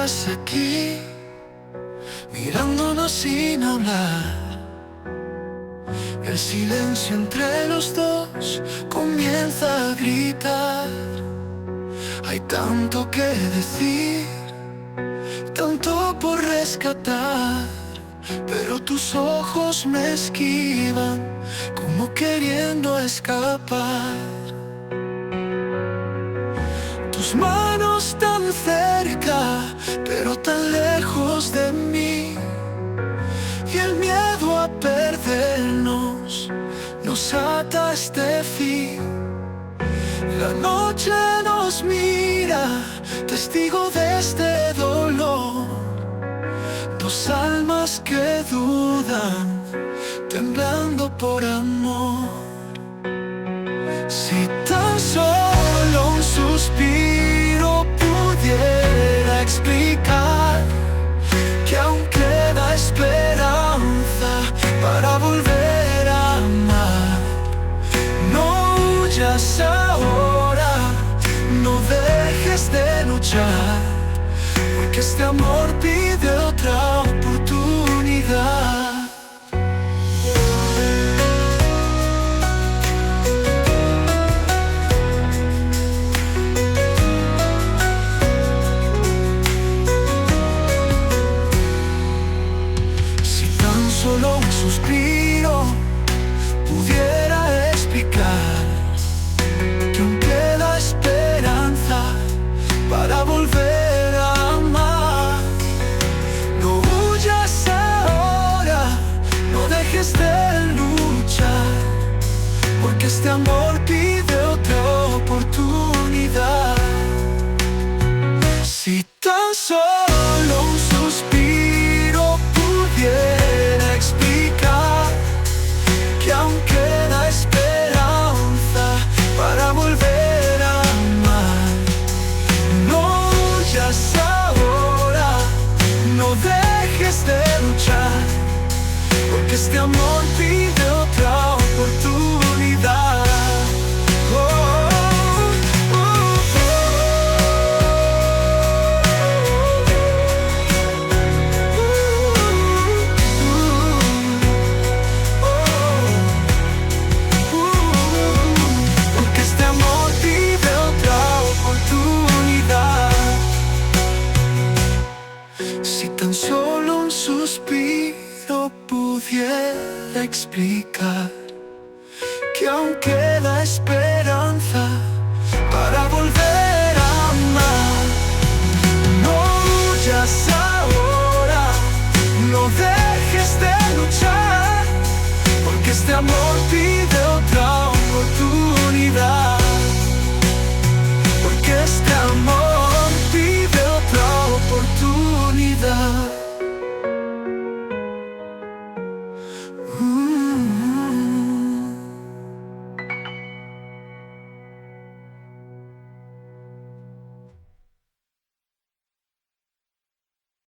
estás aquí, mirándonos sin hablar. El silencio entre los dos comienza a gritar. Hay tanto que decir, tanto por rescatar, pero tus ojos me esquivan, como queriendo escapar. Tus manos tan cerca, pero tan lejos de mí. Y el miedo a perdernos nos ata a este fin. La noche nos mira, testigo de este dolor. Dos almas que dudan, temblando por amor. Si tan solo un suspiro pudiera explicar que aún queda esperanza para volver a amar. No huyas ahora, no dejes de luchar, porque este amor pide otra oportunidad. Solo un suspiro pudiera explicar que aún queda esperanza para volver a amar. No huyas ahora, no dejes de luchar, porque este amor pide otra oportunidad. Si tan solo un suspiro pudiera explicar que aún queda esperanza para volver a amar. No huyas ahora, no dejes de luchar, porque este amor pide otra oportunidad. Si tan solo un suspiro pudiera explicar que aún queda esperanza